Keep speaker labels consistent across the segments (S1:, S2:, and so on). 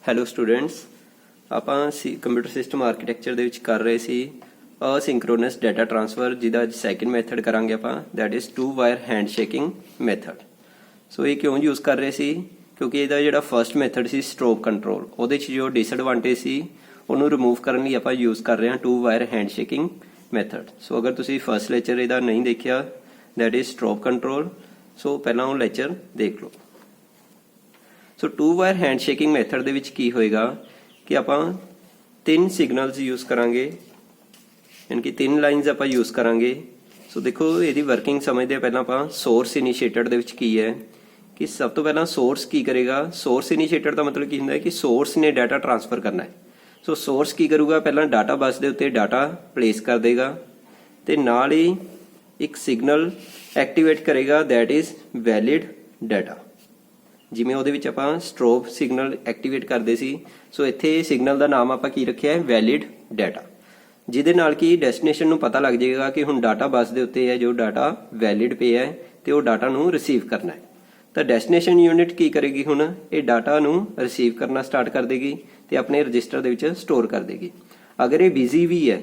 S1: Hello students, ਆਪਾਂ computer system architecture ਦੇ ਵਿੱਚ ਕਰ ਰਹੇ ਸੀ ਅਸਿੰਕਰੋਨਸ ਡਾਟਾ ਟ੍ਰਾਂਸਫਰ, ਜਿਹਦਾ ਅੱਜ ਸੈਕਿੰਡ ਮੈਥਡ ਕਰਾਂਗੇ ਆਪਾਂ, ਦੈਟ ਇਜ਼ 2 ਵਾਇਰ ਹੈਂਡਸ਼ੇਕਿੰਗ ਮੈਥਡ। ਸੋ ਇਹ ਕਿਉਂ ਯੂਜ਼ ਕਰ ਰਹੇ ਸੀ? ਕਿਉਂਕਿ ਇਹਦਾ ਜਿਹੜਾ ਫਰਸਟ ਮੈਥਡ ਸੀ ਸਟ੍ਰੋਕ ਕੰਟਰੋਲ, ਉਹਦੇ 'ਚ ਜੋ ਡਿਸਐਡਵਾਂਟੇਜ ਸੀ ਉਹਨੂੰ ਰਿਮੂਵ ਕਰਨ ਲਈ ਆਪਾਂ ਯੂਜ਼ ਕਰ ਰਹੇ ਹਾਂ 2 ਵਾਇਰ ਹੈਂਡਸ਼ੇਕਿੰਗ ਮੈਥਡ। ਸੋ ਅਗਰ ਤੁਸੀਂ ਫਰਸਟ ਲੈਕਚਰ ਇਹਦਾ ਨਹੀਂ ਦੇਖਿਆ, ਦੈਟ ਇਜ਼ ਸਟ੍ਰੋਕ ਕੰਟਰੋਲ, ਸੋ ਪਹਿਲਾਂ ਉਹ ਲੈਕਚਰ ਦੇਖ ਲਓ। ਸੋ 2 ਵਾਇਰ ਹੈਂਡਸ਼ੇਕਿੰਗ ਮੈਥਡ ਦੇ ਵਿੱਚ ਕੀ ਹੋਏਗਾ ਕਿ ਆਪਾਂ 3 ਸਿਗਨਲਸ ਯੂਜ਼ ਕਰਾਂਗੇ, ਯਾਨੀ ਕਿ 3 ਲਾਈਨਸ ਆਪਾਂ ਯੂਜ਼ ਕਰਾਂਗੇ। ਸੋ ਦੇਖੋ ਇਹਦੀ ਵਰਕਿੰਗ ਸਮਝਦੇ ਪਹਿਲਾਂ ਆਪਾਂ ਸੋਰਸ ਇਨੀਸ਼ੀਏਟਰ ਦੇ ਵਿੱਚ ਕੀ ਹੈ ਕਿ ਸਭ ਤੋਂ ਪਹਿਲਾਂ ਸੋਰਸ ਕੀ ਕਰੇਗਾ। ਸੋਰਸ ਇਨੀਸ਼ੀਏਟਰ ਦਾ ਮਤਲਬ ਕੀ ਹੁੰਦਾ ਹੈ ਕਿ ਸੋਰਸ ਨੇ ਡਾਟਾ ਟ੍ਰਾਂਸਫਰ ਕਰਨਾ ਹੈ। ਸੋ ਸੋਰਸ ਕੀ ਕਰੂਗਾ, ਪਹਿਲਾਂ ਡਾਟਾ ਬੱਸ ਦੇ ਉੱਤੇ ਡਾਟਾ ਪਲੇਸ ਕਰ ਦੇਗਾ ਤੇ ਨਾਲ ਹੀ ਇੱਕ ਸਿਗਨਲ ਐਕਟੀਵੇਟ ਕਰੇਗਾ, ਦੈਟ ਇਜ਼ ਵੈਲਿਡ ਡਾਟਾ। ਜਿਵੇਂ ਉਹਦੇ ਵਿੱਚ ਆਪਾਂ ਸਟ੍ਰੋਬ ਸਿਗਨਲ ਐਕਟੀਵੇਟ ਕਰਦੇ ਸੀ, ਸੋ ਇੱਥੇ ਸਿਗਨਲ ਦਾ ਨਾਮ ਆਪਾਂ ਕੀ ਰੱਖਿਆ ਹੈ, ਵੈਲਿਡ ਡਾਟਾ, ਜਿਹਦੇ ਨਾਲ ਕਿ ਡੈਸਟੀਨੇਸ਼ਨ ਨੂੰ ਪਤਾ ਲੱਗ ਜਾਏਗਾ ਕਿ ਹੁਣ ਡਾਟਾ ਬੱਸ ਦੇ ਉੱਤੇ ਹੈ ਜੋ ਡਾਟਾ ਵੈਲਿਡ ਪਿਆ ਹੈ ਤੇ ਉਹ ਡਾਟਾ ਨੂੰ ਰਿਸੀਵ ਕਰਨਾ ਹੈ। ਤਾਂ ਡੈਸਟੀਨੇਸ਼ਨ ਯੂਨਿਟ ਕੀ ਕਰੇਗੀ, ਹੁਣ ਇਹ ਡਾਟਾ ਨੂੰ ਰਿਸੀਵ ਕਰਨਾ ਸਟਾਰਟ ਕਰ ਦੇਗੀ ਤੇ ਆਪਣੇ ਰਜਿਸਟਰ ਦੇ ਵਿੱਚ ਸਟੋਰ ਕਰ ਦੇਗੀ। ਅਗਰ ਇਹ ਬਿਜ਼ੀ ਵੀ ਹੈ,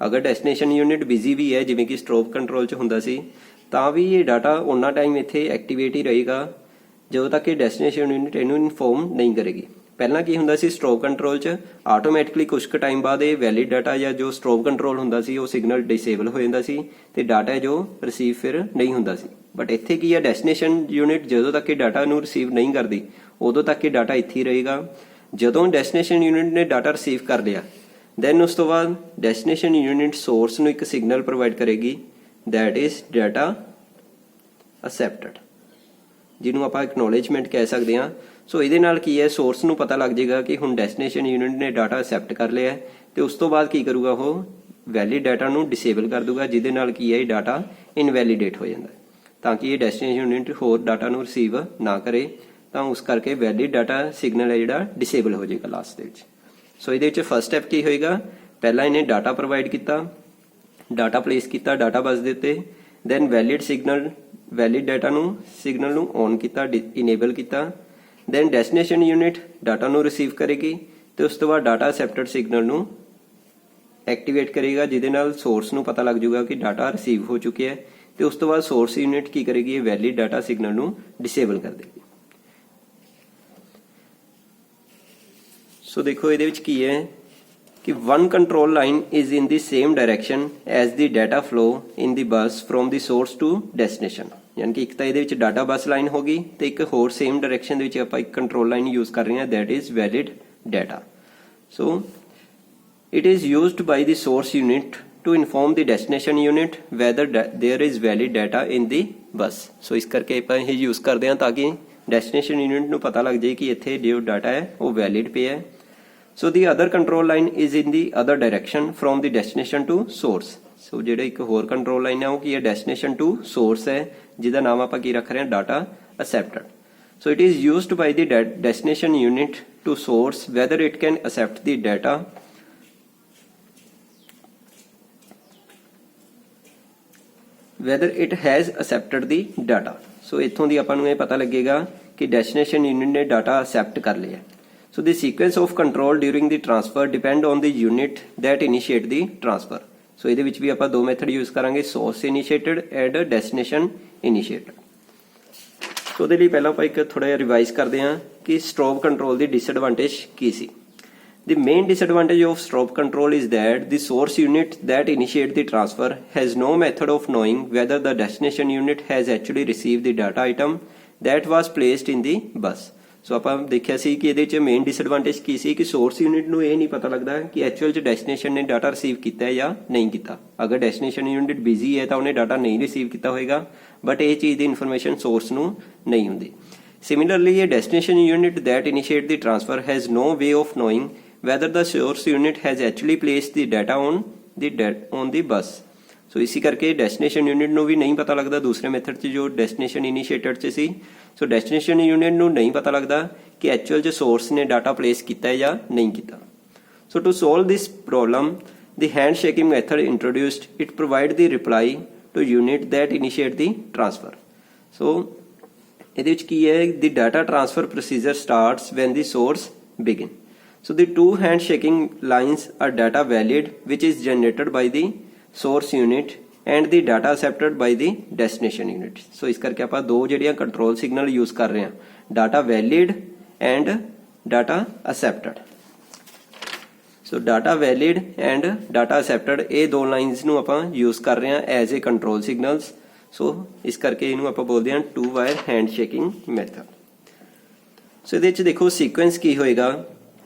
S1: ਅਗਰ ਡੈਸਟੀਨੇਸ਼ਨ ਯੂਨਿਟ ਬਿਜ਼ੀ ਵੀ ਹੈ ਜਿਵੇਂ ਕਿ ਸਟ੍ਰੋਬ ਕੰਟਰੋਲ 'ਚ ਹੁੰਦਾ ਸੀ, ਤਾਂ ਵੀ ਇਹ ਡਾਟਾ ਉਹਨਾਂ ਟਾਈਮ ਇੱਥੇ ਐਕਟੀਵੇਟ ਹੀ ਰਹੇਗਾ ਜਦੋਂ ਤੱਕ ਇਹ ਡੈਸਟੀਨੇਸ਼ਨ ਯੂਨਿਟ ਇਹਨੂੰ ਇਨਫੋਰਮ ਨਹੀਂ ਕਰੇਗੀ। ਪਹਿਲਾਂ ਕੀ ਹੁੰਦਾ ਸੀ ਸਟ੍ਰੋਬ ਕੰਟਰੋਲ 'ਚ, ਆਟੋਮੈਟਿਕਲੀ ਕੁਝ ਕੁ ਟਾਈਮ ਬਾਅਦ ਇਹ ਵੈਲਿਡ ਡਾਟਾ ਜਾਂ ਜੋ ਸਟ੍ਰੋਬ ਕੰਟਰੋਲ ਹੁੰਦਾ ਸੀ ਉਹ ਸਿਗਨਲ ਡਿਸੇਬਲ ਹੋ ਜਾਂਦਾ ਸੀ ਤੇ ਡਾਟਾ ਜੋ ਰਿਸੀਵ ਫਿਰ ਨਹੀਂ ਹੁੰਦਾ ਸੀ। ਬਟ ਇੱਥੇ ਕੀ ਹੈ, ਡੈਸਟੀਨੇਸ਼ਨ ਯੂਨਿਟ ਜਦੋਂ ਤੱਕ ਇਹ ਡਾਟਾ ਨੂੰ ਰਿਸੀਵ ਨਹੀਂ ਕਰਦੀ ਉਦੋਂ ਤੱਕ ਇਹ ਡਾਟਾ ਇੱਥੇ ਹੀ ਰਹੇਗਾ। ਜਦੋਂ ਡੈਸਟੀਨੇਸ਼ਨ ਯੂਨਿਟ ਨੇ ਡਾਟਾ ਰਿਸੀਵ ਕਰ ਲਿਆ, ਦੈਨ ਉਸ ਤੋਂ ਬਾਅਦ ਡੈਸਟੀਨੇਸ਼ਨ ਯੂਨਿਟ ਸੋਰਸ ਨੂੰ ਇੱਕ ਸਿਗਨਲ ਪ੍ਰੋਵਾਈਡ ਕਰੇਗੀ, ਦੈਟ ਇਜ਼ ਡਾਟਾ ਅਸੈਪਟਡ, ਜਿਹਨੂੰ ਆਪਾਂ ਐਕਨੋਲੇਜਮੈਂਟ ਕਹਿ ਸਕਦੇ ਹਾਂ। ਸੋ ਇਹਦੇ ਨਾਲ ਕੀ ਹੈ, ਸੋਰਸ ਨੂੰ ਪਤਾ ਲੱਗ ਜਾਏਗਾ ਕਿ ਹੁਣ ਡੈਸਟੀਨੇਸ਼ਨ ਯੂਨਿਟ ਨੇ ਡਾਟਾ ਅਸੈਪਟ ਕਰ ਲਿਆ ਹੈ ਤੇ ਉਸ ਤੋਂ ਬਾਅਦ ਕੀ ਕਰੂਗਾ, ਉਹ ਵੈਲਿਡ ਡਾਟਾ ਨੂੰ ਡਿਸੇਬਲ ਕਰ ਦੂਗਾ, ਜਿਹਦੇ ਨਾਲ ਕੀ ਹੈ ਇਹ ਡਾਟਾ ਇਨਵੈਲੀਡੇਟ ਹੋ ਜਾਂਦਾ ਹੈ, ਤਾਂ ਕਿ ਇਹ ਡੈਸਟੀਨੇਸ਼ਨ ਯੂਨਿਟ ਹੋਰ ਡਾਟਾ ਨੂੰ ਰਿਸੀਵ ਨਾ ਕਰੇ। ਤਾਂ ਉਸ ਕਰਕੇ ਵੈਲਿਡ ਡਾਟਾ ਸਿਗਨਲ ਹੈ ਜਿਹੜਾ ਡਿਸੇਬਲ ਹੋ ਜਾਏਗਾ ਲਾਸਟ ਦੇ ਵਿੱਚ। ਸੋ ਇਹਦੇ ਵਿੱਚ ਫਸਟ ਸਟੈਪ ਕੀ ਹੋਏਗਾ, ਪਹਿਲਾਂ ਇਹਨੇ ਡਾਟਾ ਪ੍ਰੋਵਾਈਡ ਕੀਤਾ, ਡਾਟਾ ਪਲੇਸ ਕੀਤਾ ਡਾਟਾ ਬੱਸ ਦੇ ਉੱਤੇ, ਦੈਨ ਵੈਲਿਡ ਡਾਟਾ ਨੂੰ ਸਿਗਨਲ ਨੂੰ ਔਨ ਕੀਤਾ, ਇਨੇਬਲ ਕੀਤਾ, ਦੈਨ ਡੈਸਟੀਨੇਸ਼ਨ ਯੂਨਿਟ ਡਾਟਾ ਨੂੰ ਰਿਸੀਵ ਕਰੇਗੀ ਤੇ ਉਸ ਤੋਂ ਬਾਅਦ ਡਾਟਾ ਅਸੈਪਟਡ ਸਿਗਨਲ ਨੂੰ ਐਕਟੀਵੇਟ ਕਰੇਗਾ, ਜਿਹਦੇ ਨਾਲ ਸੋਰਸ ਨੂੰ ਪਤਾ ਲੱਗ ਜਾਊਗਾ ਕਿ ਡਾਟਾ ਰਿਸੀਵ ਹੋ ਚੁੱਕਿਆ ਹੈ ਤੇ ਉਸ ਤੋਂ ਬਾਅਦ ਸੋਰਸ ਯੂਨਿਟ ਕੀ ਕਰੇਗੀ, ਇਹ ਵੈਲਿਡ ਡਾਟਾ ਸਿਗਨਲ ਨੂੰ ਡਿਸੇਬਲ ਕਰ ਦੇਗੀ। ਸੋ ਦੇਖੋ ਇਹਦੇ ਵਿੱਚ ਕੀ ਹੈ ਕਿ one control line is in the same direction as the data flow in the bus from the source to destination। ਯਾਨੀ ਕਿ ਇੱਕ ਤਾਂ ਇਹਦੇ ਵਿੱਚ ਡਾਟਾ ਬੱਸ ਲਾਈਨ ਹੋ ਗਈ ਤੇ ਇੱਕ ਹੋਰ ਸੇਮ ਡਾਇਰੈਕਸ਼ਨ ਦੇ ਵਿੱਚ ਆਪਾਂ ਇੱਕ ਕੰਟਰੋਲ ਲਾਈਨ ਯੂਜ਼ ਕਰ ਰਹੇ ਹਾਂ, that is valid data। So it is used by the source unit to inform the destination unit whether there is valid data in the bus। So ਇਸ ਕਰਕੇ ਆਪਾਂ ਇਹ ਯੂਜ਼ ਕਰਦੇ ਹਾਂ ਤਾਂ ਕਿ ਡੈਸਟੀਨੇਸ਼ਨ ਯੂਨਿਟ ਨੂੰ ਪਤਾ ਲੱਗ ਜਾਏ ਕਿ ਇੱਥੇ ਜੋ ਡਾਟਾ ਹੈ ਉਹ ਵੈਲਿਡ ਪਿਆ ਹੈ। So the other control line is in the other direction from the destination to source। So ਜਿਹੜਾ ਇੱਕ ਹੋਰ control line ਹੈ ਉਹ ਕੀ ਹੈ, destination to source ਹੈ, ਜਿਹਦਾ ਨਾਮ ਆਪਾਂ ਕੀ ਰੱਖ ਰਹੇ ਹਾਂ, data accepted। So it is used by the destination unit to source whether it can accept the data whether it has accepted the data। So ਇੱਥੋਂ ਦੀ ਆਪਾਂ ਨੂੰ ਇਹ ਪਤਾ ਲੱਗੇਗਾ ਕਿ destination unit ਨੇ data accept ਕਰ ਲਿਆ। So the sequence of control during the transfer depend on the unit that initiate the transfer। So ਇਹਦੇ ਵਿੱਚ ਵੀ ਆਪਾਂ ਦੋ ਮੈਥਡ ਯੂਜ਼ ਕਰਾਂਗੇ, source initiated and destination initiated। So ਉਹਦੇ ਲਈ ਪਹਿਲਾਂ ਆਪਾਂ ਇੱਕ ਥੋੜਾ ਜਿਹਾ ਰਿਵਾਈਜ਼ ਕਰਦੇ ਹਾਂ ਕਿ strobe control the disadvantage Ki C. The main disadvantage of strobe control is that the source unit that initiate the transfer has no method of knowing whether the destination unit has actually received the data item that was placed in the bus। ਸੋ ਆਪਾਂ ਦੇਖਿਆ ਸੀ ਕਿ ਇਹਦੇ 'ਚ main disadvantage ਕੀ ਸੀ ਕਿ source unit ਨੂੰ ਇਹ ਨਹੀਂ ਪਤਾ ਲੱਗਦਾ ਕਿ ਐਕਚੁਅਲ 'ਚ ਡੈਸਟੀਨੇਸ਼ਨ ਨੇ ਡਾਟਾ ਰਿਸੀਵ ਕੀਤਾ ਹੈ ਜਾਂ ਨਹੀਂ ਕੀਤਾ। ਅਗਰ ਡੈਸਟੀਨੇਸ਼ਨ ਯੂਨਿਟ ਬਿਜ਼ੀ ਹੈ ਤਾਂ ਉਹਨੇ ਡਾਟਾ ਨਹੀਂ ਰਿਸੀਵ ਕੀਤਾ ਹੋਏਗਾ, ਬਟ ਇਹ ਚੀਜ਼ ਦੀ ਇਨਫੋਰਮੇਸ਼ਨ ਸੋਰਸ ਨੂੰ ਨਹੀਂ ਹੁੰਦੀ। ਸਿਮਿਲਰਲੀ ਇਹ destination unit that initiate the transfer has no way of knowing whether the source unit has actually placed the data on the bus। ਸੋ ਇਸੇ ਕਰਕੇ ਡੈਸਟੀਨੇਸ਼ਨ ਯੂਨਿਟ ਨੂੰ ਵੀ ਨਹੀਂ ਪਤਾ ਲੱਗਦਾ ਦੂਸਰੇ ਮੈਥਡ 'ਚ ਜੋ ਡੈਸਟੀਨੇਸ਼ਨ ਇਨੀਸ਼ੀਏਟਡ 'ਚ ਸੀ। ਸੋ ਡੈਸਟੀਨੇਸ਼ਨ ਯੂਨਿਟ ਨੂੰ ਨਹੀਂ ਪਤਾ ਲੱਗਦਾ ਕਿ ਐਕਚੁਅਲ 'ਚ ਸੋਰਸ ਨੇ ਡਾਟਾ ਪਲੇਸ ਕੀਤਾ ਹੈ ਜਾਂ ਨਹੀਂ ਕੀਤਾ। So to solve this problem the handshake method introduced, it provide the reply to unit that initiate the transfer। So ਇਹਦੇ ਵਿੱਚ ਕੀ ਹੈ, the data transfer procedure starts when the source begin। So the two handshaking lines are data valid which is generated by the source unit and the data accepted by the destination unit. So इस करके ਆਪਾਂ दो ਜਿਹੜੀਆਂ control signal use कर रहे हैं data valid and data accepted. So data valid and data accepted ਇਹ ਦੋ ਲਾਈਨਸ ਨੂੰ ਆਪਾਂ यूज कर रहे हैं as a control signals. So ਇਸ ਕਰਕੇ ਇਹਨੂੰ ਆਪਾਂ ਬੋਲਦੇ ਹਾਂ two wire handshaking method. So ਇਹਦੇ ਵਿੱਚ ਦੇਖੋ ਸੀਕੁਐਂਸ ਕੀ ਹੋਏਗਾ.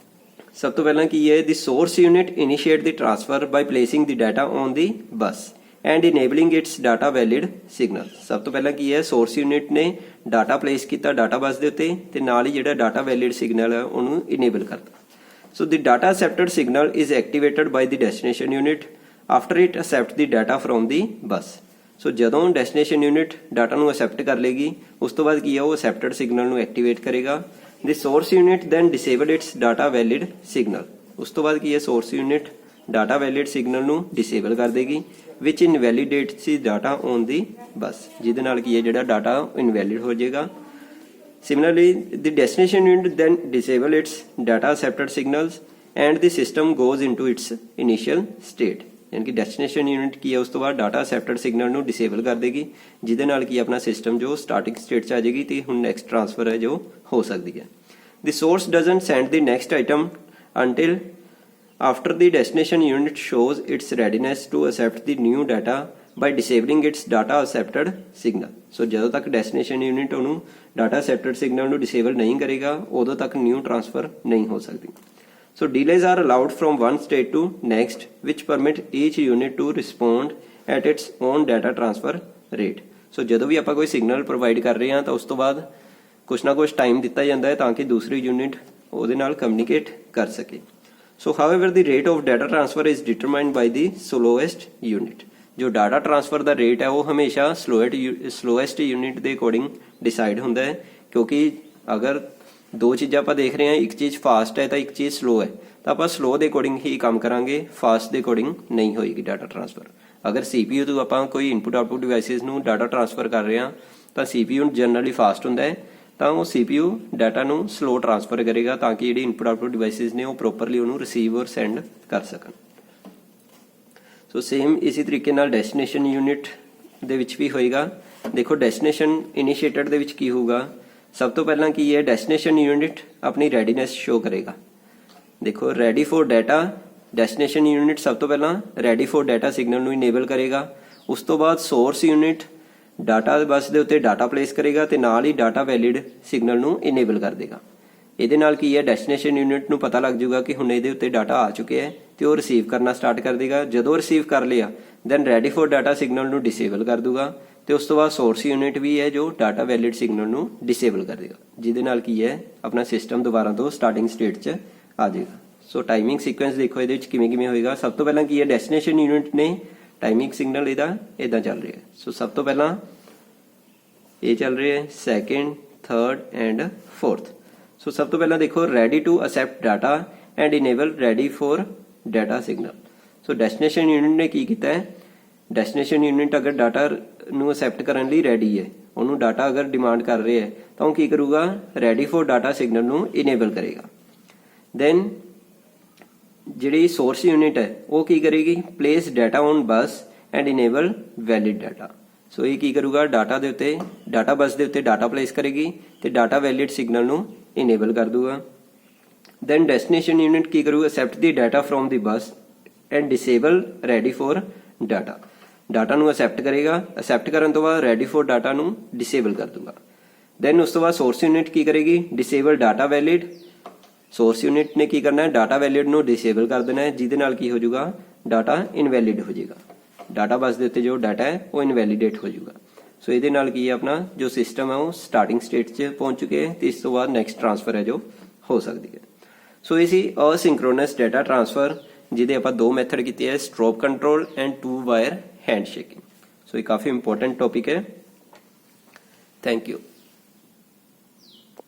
S1: ਸਭ ਤੋਂ ਪਹਿਲਾਂ ਕੀ ਹੈ ਦੀ source unit initiate the transfer by placing the data on the bus and ਇਨੇਬਲਿੰਗ it's data valid signal. ਸਭ ਤੋਂ ਪਹਿਲਾਂ ਕੀ ਹੈ ਸੋਰਸ ਯੂਨਿਟ ਨੇ ਡਾਟਾ ਪਲੇਸ ਕੀਤਾ ਡਾਟਾ ਬਸ ਦੇ ਉੱਤੇ ਤੇ ਨਾਲ ਹੀ ਜਿਹੜਾ ਡਾਟਾ ਵੈਲਿਡ ਸਿਗਨਲ ਹੈ ਉਹਨੂੰ ਇਨੇਬਲ ਕਰਤਾ. ਸੋ ਦੀ data accepted signal is ਐਕਟੀਵੇਟਡ by the destination unit after it accept the data from the ਬਸ. ਸੋ ਜਦੋਂ ਡੈਸਟੀਨੇਸ਼ਨ ਯੂਨਿਟ ਡਾਟਾ ਨੂੰ ਅਸੈਪਟ ਕਰ ਲੇਗੀ ਉਸ ਤੋਂ ਬਾਅਦ ਕੀ ਹੈ ਉਹ ਅਸੈਪਟਡ ਸਿਗਨਲ ਨੂੰ ਐਕਟੀਵੇਟ ਕਰੇਗਾ. The source unit then disable its data valid signal. ਉਸ ਤੋਂ ਬਾਅਦ ਕੀ ਹੈ source unit data valid signal ਨੂੰ disable ਕਰ ਦੇਗੀ which invalidates the data on the bus. ਜਿਹਦੇ ਨਾਲ ਕੀ ਹੈ ਜਿਹੜਾ data invalid ਹੋ ਜਾਏਗਾ. Similarly, the destination unit then disable its data accepted signals and the system goes into its initial state. ਯਾਨੀ ਕਿ ਡੈਸਟੀਨੇਸ਼ਨ ਯੂਨਿਟ ਕੀ ਹੈ ਉਸ ਤੋਂ ਬਾਅਦ ਡਾਟਾ ਅਸੈਪਟਡ ਸਿਗਨਲ ਨੂੰ ਡਿਸੇਬਲ ਕਰ ਦੇਗੀ ਜਿਹਦੇ ਨਾਲ ਕੀ ਆਪਣਾ ਸਿਸਟਮ ਜੋ ਸਟਾਰਟਿੰਗ ਸਟੇਟ 'ਚ ਆ ਜਾਏਗੀ ਤੇ ਹੁਣ ਨੈਕਸਟ ਟ੍ਰਾਂਸਫਰ ਹੈ ਜੋ ਹੋ ਸਕਦੀ ਹੈ. The source doesn't send the next item until after the destination unit shows its readiness to accept the new data by disabling its data accepted signal. So ਜਦੋਂ ਤੱਕ ਡੈਸਟੀਨੇਸ਼ਨ ਯੂਨਿਟ ਉਹਨੂੰ data accepted signal ਨੂੰ disable ਨਹੀਂ ਕਰੇਗਾ ਉਦੋਂ ਤੱਕ new transfer ਨਹੀਂ ਹੋ ਸਕਦੀ. So delays are allowed from one state to next, which permit each unit to respond at its own data transfer rate. So ਜਦੋਂ ਵੀ ਆਪਾਂ ਕੋਈ ਸਿਗਨਲ ਪ੍ਰੋਵਾਈਡ ਕਰ ਰਹੇ ਹਾਂ ਤਾਂ ਉਸ ਤੋਂ ਬਾਅਦ ਕੁਛ ਨਾ ਕੁਛ ਟਾਈਮ ਦਿੱਤਾ ਜਾਂਦਾ ਹੈ ਤਾਂ ਕਿ ਦੂਸਰੀ ਯੂਨਿਟ ਉਹਦੇ ਨਾਲ ਕਮਿਊਨੀਕੇਟ ਕਰ ਸਕੇ. So however the rate of data transfer is determined by the slowest unit. ਜੋ ਡਾਟਾ ਟ੍ਰਾਂਸਫਰ ਦਾ ਰੇਟ ਹੈ ਉਹ ਹਮੇਸ਼ਾ ਸਲੋਐਸਟ ਯੂਨਿਟ ਦੇ ਅਕੋਰਡਿੰਗ ਡਿਸਾਈਡ ਹੁੰਦਾ ਹੈ ਕਿਉਂਕਿ ਅਗਰ ਦੋ ਚੀਜ਼ਾਂ ਆਪਾਂ ਦੇਖ ਰਹੇ ਹਾਂ ਇੱਕ ਚੀਜ਼ ਫਾਸਟ ਹੈ ਤਾਂ ਇੱਕ ਚੀਜ਼ ਸਲੋ ਹੈ ਤਾਂ ਆਪਾਂ ਸਲੋ ਦੇ ਅਕੋਰਡਿੰਗ ਹੀ ਕੰਮ ਕਰਾਂਗੇ ਫਾਸਟ ਦੇ ਅਕੋਰਡਿੰਗ ਨਹੀਂ ਹੋਏਗੀ ਡਾਟਾ ਟ੍ਰਾਂਸਫਰ. ਅਗਰ CPU ਤੋਂ ਆਪਾਂ ਕੋਈ ਇਨਪੁਟ ਆਊਟਪੁੱਟ ਡਿਵਾਈਸਿਸ ਨੂੰ ਡਾਟਾ ਟ੍ਰਾਂਸਫਰ ਕਰ ਰਹੇ ਹਾਂ ਤਾਂ CPU ਜਨਰਲੀ ਫਾਸਟ ਹੁੰਦਾ ਹੈ ਤਾਂ ਉਹ CPU ਡਾਟਾ ਨੂੰ ਸਲੋ ਟ੍ਰਾਂਸਫਰ ਕਰੇਗਾ ਤਾਂ ਕਿ ਜਿਹੜੀ ਇਨਪੁਟ ਆਊਟਪੁੱਟ ਡਿਵਾਈਸਿਸ ਨੇ ਉਹ ਪ੍ਰੋਪਰਲੀ ਉਹਨੂੰ ਰਿਸੀਵ ਔਰ ਸੈਂਡ ਕਰ ਸਕਣ. ਸੋ ਸੇਮ ਇਸੇ ਤਰੀਕੇ ਨਾਲ ਡੈਸਟੀਨੇਸ਼ਨ ਯੂਨਿਟ ਦੇ ਵਿੱਚ ਵੀ ਹੋਏਗਾ. ਦੇਖੋ ਡੈਸਟੀਨੇਸ਼ਨ ਇਨੀਸ਼ੀਏਟਡ ਦੇ ਵਿੱਚ ਕੀ ਹੋਊਗਾ ਸਭ ਤੋਂ ਪਹਿਲਾਂ ਕੀ ਹੈ ਡੈਸਟੀਨੇਸ਼ਨ ਯੂਨਿਟ ਆਪਣੀ ਰੈਡੀਨੈਸ ਸ਼ੋ ਕਰੇਗਾ. ਦੇਖੋ ready for data destination unit ਸਭ ਤੋਂ ਪਹਿਲਾਂ ਰੈਡੀ ਫॉर ਡਾਟਾ ਸਿਗਨਲ ਨੂੰ ਇਨੇਬਲ ਕਰੇਗਾ. ਉਸ ਤੋਂ ਬਾਅਦ ਸੋਰਸ ਯੂਨਿਟ ਡਾਟਾ ਬਸ ਦੇ ਉੱਤੇ ਡਾਟਾ ਪਲੇਸ ਕਰੇਗਾ ਤੇ ਨਾਲ ਹੀ ਡਾਟਾ ਵੈਲਿਡ ਸਿਗਨਲ ਨੂੰ ਇਨੇਬਲ ਕਰ ਦੇਗਾ. ਇਹਦੇ ਨਾਲ ਕੀ ਹੈ ਡੈਸਟੀਨੇਸ਼ਨ ਯੂਨਿਟ ਨੂੰ ਪਤਾ ਲੱਗ ਜਾਊਗਾ ਕਿ ਹੁਣ ਇਹਦੇ ਉੱਤੇ ਡਾਟਾ ਆ ਚੁੱਕਿਆ ਹੈ ਤੇ ਉਹ ਰਿਸੀਵ ਕਰਨਾ ਸਟਾਰਟ ਕਰ ਦੇਗਾ. ਜਦੋਂ ਰਿਸੀਵ ਕਰ ਲਿਆ then ready for data signal ਨੂੰ ਡਿਸੇਬਲ ਕਰ ਦੂਗਾ ਤੇ ਉਸ ਤੋਂ ਬਾਅਦ ਸੋਰਸ ਯੂਨਿਟ ਵੀ ਹੈ ਜੋ ਡਾਟਾ ਵੈਲਿਡ ਸਿਗਨਲ ਨੂੰ ਡਿਸੇਬਲ ਕਰ ਦੇਗਾ ਜਿਹਦੇ ਨਾਲ ਕੀ ਹੈ ਆਪਣਾ ਸਿਸਟਮ ਦੁਬਾਰਾ ਤੋਂ ਸਟਾਰਟਿੰਗ ਸਟੇਟ 'ਚ ਆ ਜਾਏਗਾ. ਸੋ ਟਾਈਮਿੰਗ ਸੀਕੁਐਂਸ ਦੇਖੋ ਇਹਦੇ ਵਿੱਚ ਕਿਵੇਂ ਹੋਏਗਾ. ਸਭ ਤੋਂ ਪਹਿਲਾਂ ਕੀ ਹੈ ਡੈਸਟੀਨੇਸ਼ਨ ਯੂਨਿਟ ਨੇ ਟਾਈਮਿੰਗ ਸਿਗਨਲ ਇਹਦਾ ਇਦਾਂ ਚੱਲ ਰਿਹਾ. ਸੋ ਸਭ ਤੋਂ ਪਹਿਲਾਂ ਇਹ ਚੱਲ ਰਿਹਾ ਹੈ second third and fourth. So ਸਭ ਤੋਂ ਪਹਿਲਾਂ ਦੇਖੋ ready to accept data and enable ready for data signal. So destination unit ਨੇ ਕੀ ਕੀਤਾ ਹੈ ਡੈਸਟੀਨੇਸ਼ਨ ਯੂਨਿਟ ਅਗਰ ਡਾਟਾ ਨੂੰ ਅਸੈਪਟ ਕਰਨ ਲਈ ਰੈਡੀ ਹੈ ਉਹਨੂੰ ਡਾਟਾ ਅਗਰ ਡਿਮਾਂਡ ਕਰ ਰਿਹਾ ਹੈ ਤਾਂ ਉਹ ਕੀ ਕਰੂਗਾ ਰੈਡੀ ਫॉर ਡਾਟਾ ਸਿਗਨਲ ਨੂੰ ਇਨੇਬਲ ਕਰੇਗਾ. ਦੈਨ ਜਿਹੜੀ ਸੋਰਸ ਯੂਨਿਟ ਹੈ ਉਹ ਕੀ ਕਰੇਗੀ place data on bus and enable valid data. So ਇਹ ਕੀ ਕਰੂਗਾ ਡਾਟਾ ਦੇ ਉੱਤੇ ਡਾਟਾ ਬਸ ਦੇ ਉੱਤੇ ਡਾਟਾ ਪਲੇਸ ਕਰੇਗੀ ਤੇ ਡਾਟਾ ਵੈਲਿਡ ਸਿਗਨਲ ਨੂੰ ਇਨੇਬਲ ਕਰ ਦੂਗਾ. ਦੈਨ ਡੈਸਟੀਨੇਸ਼ਨ ਯੂਨਿਟ ਕੀ ਕਰੂਗਾ accept the data from the bus and disable ready for data. Data ਨੂੰ ਅਸੈਪਟ ਕਰੇਗਾ ਅਸੈਪਟ ਕਰਨ ਤੋਂ ਬਾਅਦ ਰੈਡੀ ਫॉर ਡਾਟਾ ਨੂੰ ਡਿਸੇਬਲ ਕਰ ਦੂਗਾ. ਦੈਨ ਉਸ ਤੋਂ ਬਾਅਦ ਸੋਰਸ ਯੂਨਿਟ ਕੀ ਕਰੇਗੀ disable data valid. Source unit ਨੇ ਕੀ ਕਰਨਾ ਹੈ ਡਾਟਾ ਵੈਲਿਡ ਨੂੰ ਡਿਸੇਬਲ ਕਰ ਦੇਣਾ ਹੈ ਜਿਹਦੇ ਨਾਲ ਕੀ ਹੋ ਜਾਊਗਾ ਡਾਟਾ ਇਨਵੈਲਿਡ ਹੋ ਜਾਏਗਾ. ਡਾਟਾ ਬਸ ਦੇ ਉੱਤੇ ਜੋ ਡਾਟਾ ਹੈ ਉਹ ਇਨਵੈਲਿਡੇਟ ਹੋ ਜਾਊਗਾ. ਸੋ ਇਹਦੇ ਨਾਲ ਕੀ ਹੈ ਆਪਣਾ ਜੋ ਸਿਸਟਮ ਹੈ ਉਹ ਸਟਾਰਟਿੰਗ ਸਟੇਟ 'ਚ ਪਹੁੰਚ ਚੁੱਕੇ ਹੈ ਤੇ ਇਸ ਤੋਂ ਬਾਅਦ ਨੈਕਸਟ ਟ੍ਰਾਂਸਫਰ ਹੈ ਜੋ ਹੋ ਸਕਦੀ ਹੈ. ਸੋ ਇਹ ਸੀ ਅਸਿੰਕਰੋਨਸ ਡਾਟਾ ਟ੍ਰਾਂਸਫਰ ਜਿਹਦੇ ਆਪਾਂ ਦੋ ਮੈਥਡ ਕੀਤੇ ਹੈ strobe control and two wire handshaking. So ये काफी इंपॉर्टेंट टॉपिक है. Thank you.